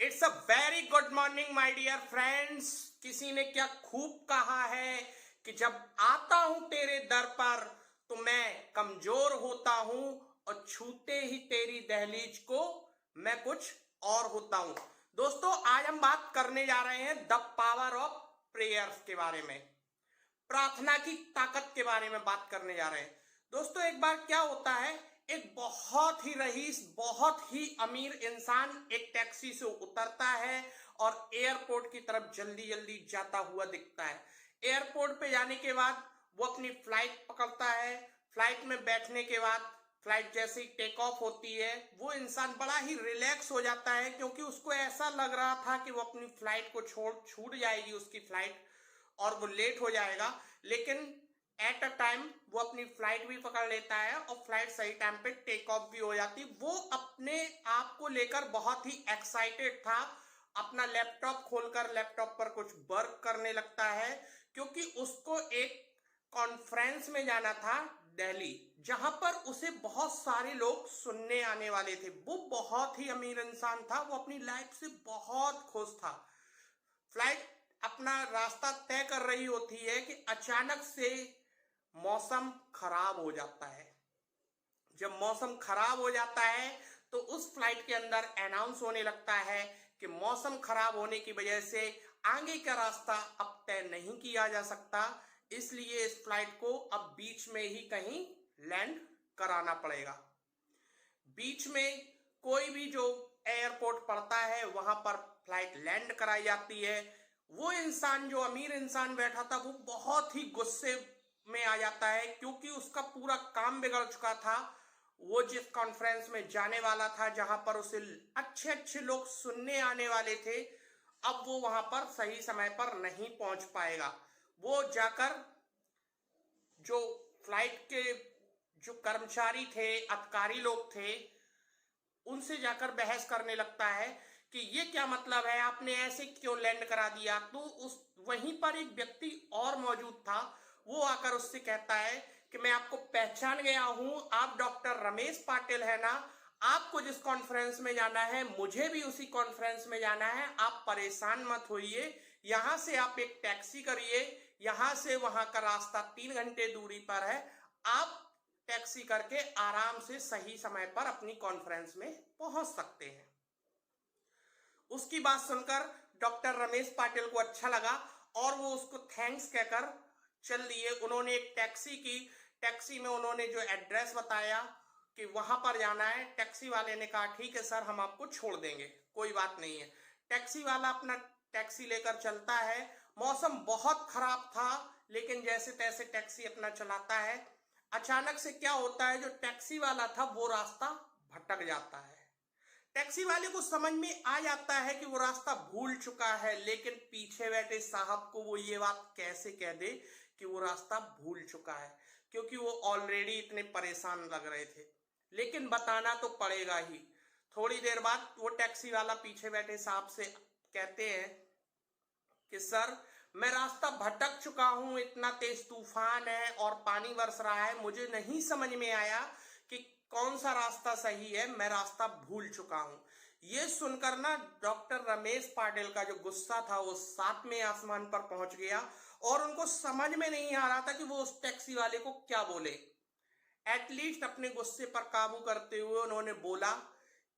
It's a very good morning my dear friends. किसी ने क्या खूब कहा है कि जब आता हूं तेरे दर पर तो मैं कमजोर होता हूं और छूते ही तेरी दहलीज को मैं कुछ और होता हूं। दोस्तों, आज हम बात करने जा रहे हैं द पावर ऑफ प्रेयर्स के बारे में, प्रार्थना की ताकत के बारे में बात करने जा रहे हैं। दोस्तों, एक बार क्या होता है, एक बहुत ही रईस, बहुत ही अमीर इंसान एक टैक्सी से उतरता है और एयरपोर्ट की तरफ जल्दी जल्दी जाता हुआ दिखता है। एयरपोर्ट पे जाने के बाद वो अपनी फ्लाइट पकड़ता है। फ्लाइट में बैठने के बाद फ्लाइट जैसे ही टेक ऑफ होती है, वो इंसान बड़ा ही रिलैक्स हो जाता है, क्योंकि उसको ऐसा लग रहा था कि वो अपनी फ्लाइट को छूट जाएगी उसकी फ्लाइट और वो लेट हो जाएगा। लेकिन एट अ टाइम वो अपनी फ्लाइट भी पकड़ लेता है और फ्लाइट सही टाइम पे टेक ऑफ भी हो जाती। वो अपने आप को लेकर बहुत ही एक्साइटेड था। अपना लैपटॉप खोलकर लैपटॉप पर कुछ वर्क करने लगता है, क्योंकि उसको एक कॉन्फ्रेंस में जाना था दिल्ली, जहां पर उसे बहुत सारे लोग सुनने आने वाले थे। वो बहुत ही अमीर इंसान था, वो अपनी लाइफ से बहुत खुश था। फ्लाइट अपना रास्ता तय कर रही होती है कि अचानक से मौसम खराब हो जाता है। जब मौसम खराब हो जाता है तो उस फ्लाइट के अंदर अनाउंस होने लगता है कि मौसम खराब होने की वजह से आगे का रास्ता अब तय नहीं किया जा सकता, इसलिए इस फ्लाइट को अब बीच में ही कहीं लैंड कराना पड़ेगा। बीच में कोई भी जो एयरपोर्ट पड़ता है वहां पर फ्लाइट लैंड कराई जाती है। वो इंसान, जो अमीर इंसान बैठा था, वो बहुत ही गुस्से में आ जाता है, क्योंकि उसका पूरा काम बिगड़ चुका था। वो जिस कॉन्फ्रेंस में जाने वाला था, जहां पर उसे अच्छे अच्छे लोग सुनने आने वाले थे, अब वो वहां पर सही समय पर नहीं पहुंच पाएगा। वो जाकर जो फ्लाइट के जो कर्मचारी थे, अधिकारी लोग थे, उनसे जाकर बहस करने लगता है कि ये क्या मतलब है, आपने ऐसे क्यों लैंड करा दिया। तो उस वहीं पर एक व्यक्ति और मौजूद था। वो आकर उससे कहता है कि मैं आपको पहचान गया हूं, आप डॉक्टर रमेश पाटिल है ना। आपको जिस कॉन्फ्रेंस में जाना है, मुझे भी उसी कॉन्फ्रेंस में जाना है। आप परेशान मत होइए, यहां से आप एक टैक्सी करिए, यहां से वहां का रास्ता 3 घंटे दूरी पर है। आप टैक्सी करके आराम से सही समय पर अपनी कॉन्फ्रेंस में पहुंच सकते हैं। उसकी बात सुनकर डॉक्टर रमेश पाटिल को अच्छा लगा और वो उसको थैंक्स कहकर चल दिए। उन्होंने एक टैक्सी की, टैक्सी में उन्होंने जो एड्रेस बताया कि वहां पर जाना है, टैक्सी वाले ने कहा ठीक है सर, हम आपको छोड़ देंगे, कोई बात नहीं है। टैक्सी वाला अपना टैक्सी लेकर चलता है। मौसम बहुत खराब था, लेकिन जैसे तैसे टैक्सी अपना चलाता है। अचानक से क्या होता है, जो टैक्सी वाला था वो रास्ता भटक जाता है। टैक्सी वाले को समझ में आ जाता है कि वो रास्ता भूल चुका है, लेकिन पीछे बैठे साहब को वो ये बात कैसे कह दे कि वो रास्ता भूल चुका है, क्योंकि वो ऑलरेडी इतने परेशान लग रहे थे। लेकिन बताना तो पड़ेगा ही। थोड़ी देर बाद वो टैक्सी वाला पीछे बैठे साहब से कहते हैं कि सर, मैं रास्ता भटक चुका हूं, इतना तेज तूफान है और पानी बरस रहा है, मुझे नहीं समझ में आया कि कौन सा रास्ता सही है, मैं रास्ता भूल चुका हूं। ये सुनकर ना डॉक्टर रमेश पाटिल का जो गुस्सा था वो 7वें आसमान पर पहुंच गया और उनको समझ में नहीं आ रहा था कि वो उस टैक्सी वाले को क्या बोले। एटलीस्ट अपने गुस्से पर काबू करते हुए उन्होंने बोला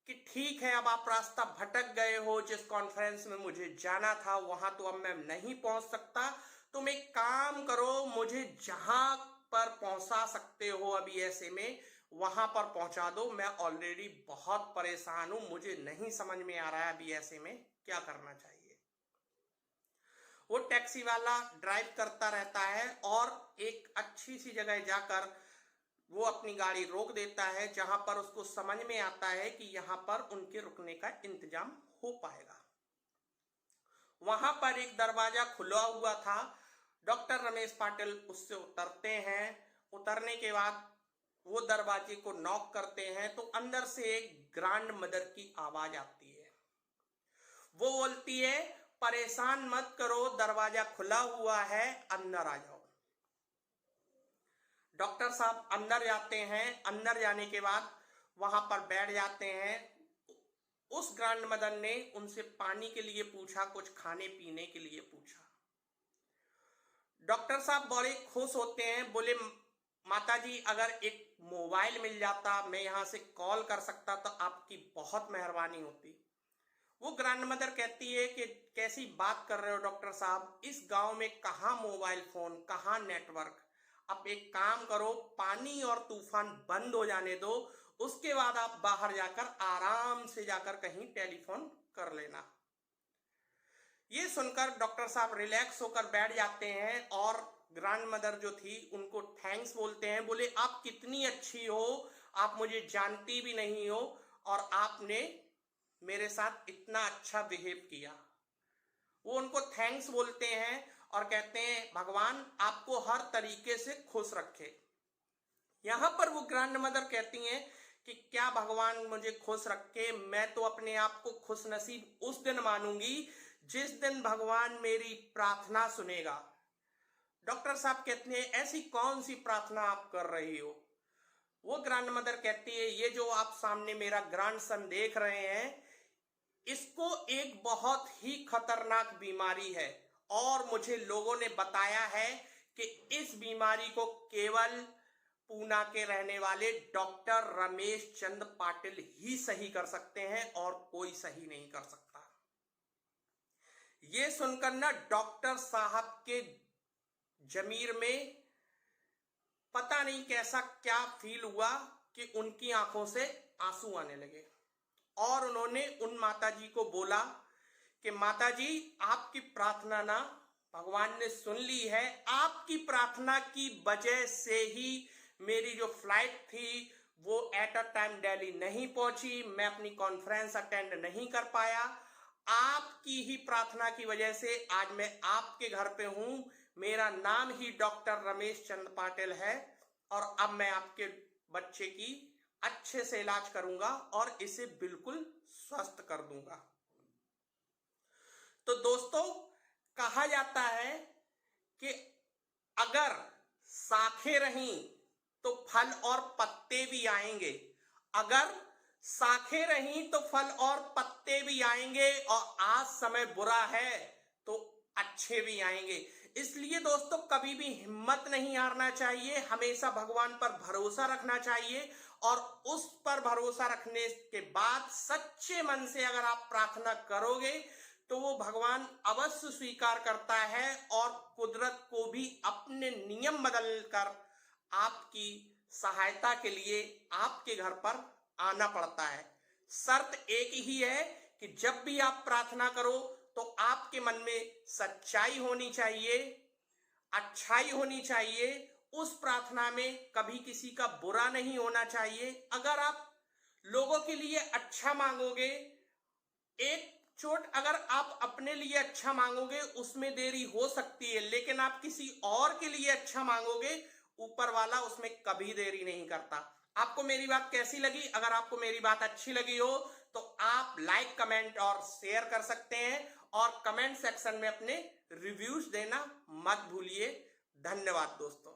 कि ठीक है, अब आप रास्ता भटक गए हो, जिस कॉन्फ्रेंस में मुझे जाना था वहां तो अब मैं नहीं पहुंच सकता। तुम एक काम करो, मुझे जहां पर पहुंचा सकते हो अभी ऐसे में वहां पर पहुंचा दो। मैं ऑलरेडी बहुत परेशान हूं, मुझे नहीं समझ में आ रहा है अभी ऐसे में क्या करना चाहिए। वो टैक्सी वाला ड्राइव करता रहता है और एक अच्छी सी जगह जाकर वो अपनी गाड़ी रोक देता है, जहां पर उसको समझ में आता है कि यहां पर उनके रुकने का इंतजाम हो पाएगा। वहां पर एक दरवाजा खुला हुआ था। डॉक्टर रमेश पाटिल उससे उतरते हैं। उतरने के बाद वो दरवाजे को नॉक करते हैं तो अंदर से एक ग्रैंड मदर की आवाज आती है। वो बोलती है, परेशान मत करो, दरवाजा खुला हुआ है, अंदर आ जाओ। डॉक्टर साहब अंदर जाते हैं। अंदर जाने के बाद वहां पर बैठ जाते हैं। उस ग्रैंड मदर ने उनसे पानी के लिए पूछा, कुछ खाने पीने के लिए पूछा। डॉक्टर साहब बड़े खुश होते हैं, बोले माता जी अगर एक मोबाइल मिल जाता, मैं यहां से कॉल कर सकता तो आपकी बहुत मेहरबानी होती। वो ग्रैंड मदर कहती है कि कैसी बात कर रहे हो डॉक्टर साहब, इस गांव में कहाँ मोबाइल फोन, कहाँ नेटवर्क। आप एक काम करो, पानी और तूफान बंद हो जाने दो, उसके बाद आप बाहर जाकर आराम से जाकर कहीं टेलीफोन कर लेना। ये सुनकर डॉक्टर साहब रिलैक्स होकर बैठ जाते हैं और ग्रैंड मदर जो थी उनको थैंक्स बोलते हैं। बोले आप कितनी अच्छी हो, आप मुझे जानती भी नहीं हो और आपने मेरे साथ इतना अच्छा बिहेव किया। वो उनको थैंक्स बोलते हैं और कहते हैं भगवान आपको हर तरीके से खुश रखे। यहां पर वो ग्रैंड मदर कहती हैं कि क्या भगवान मुझे खुश रखे, मैं तो अपने आप को खुश नसीब उस दिन मानूंगी जिस दिन भगवान मेरी प्रार्थना सुनेगा। डॉक्टर साहब कहते हैं ऐसी कौन सी प्रार्थना आप कर रही हो। वो ग्रैंड मदर कहती है ये जो आप सामने मेरा ग्रैंड सन देख रहे हैं, इसको एक बहुत ही खतरनाक बीमारी है और मुझे लोगों ने बताया है कि इस बीमारी को केवल पूना के रहने वाले डॉक्टर रमेश चंद पाटिल ही सही कर सकते हैं और कोई सही नहीं कर सकता। ये सुनकर ना डॉक्टर साहब के जमीर में पता नहीं कैसा क्या फील हुआ कि उनकी आंखों से आंसू आने लगे और उन्होंने उन माताजी को बोला कि माताजी आपकी प्रार्थना ना भगवान ने सुन ली है, आपकी प्रार्थना की वजह से ही मेरी जो फ्लाइट थी वो एट अ टाइम दिल्ली नहीं पहुंची, मैं अपनी कॉन्फ्रेंस अटेंड नहीं कर पाया। आपकी ही प्रार्थना की वजह से आज मैं आपके घर पे हूं। मेरा नाम ही डॉक्टर रमेश चंद पाटिल है और अब मैं आपके बच्चे की अच्छे से इलाज करूंगा और इसे बिल्कुल स्वस्थ कर दूंगा। तो दोस्तों कहा जाता है कि अगर शाखें रहीं तो फल और पत्ते भी आएंगे, अगर शाखें रहीं तो फल और पत्ते भी आएंगे और आज समय बुरा है तो अच्छे भी आएंगे। इसलिए दोस्तों कभी भी हिम्मत नहीं हारना चाहिए, हमेशा भगवान पर भरोसा रखना चाहिए और उस पर भरोसा रखने के बाद सच्चे मन से अगर आप प्रार्थना करोगे तो वो भगवान अवश्य स्वीकार करता है और कुदरत को भी अपने नियम बदलकर आपकी सहायता के लिए आपके घर पर आना पड़ता है। शर्त एक ही है कि जब भी आप प्रार्थना करो तो आपके मन में सच्चाई होनी चाहिए, अच्छाई होनी चाहिए, उस प्रार्थना में कभी किसी का बुरा नहीं होना चाहिए। अगर आप लोगों के लिए अच्छा मांगोगे, एक चोट अगर आप अपने लिए अच्छा मांगोगे उसमें देरी हो सकती है, लेकिन आप किसी और के लिए अच्छा मांगोगे ऊपर वाला उसमें कभी देरी नहीं करता। आपको मेरी बात कैसी लगी? अगर आपको मेरी बात अच्छी लगी हो तो आप लाइक, कमेंट और शेयर कर सकते हैं और कमेंट सेक्शन में अपने रिव्यूज देना मत भूलिए। धन्यवाद दोस्तों।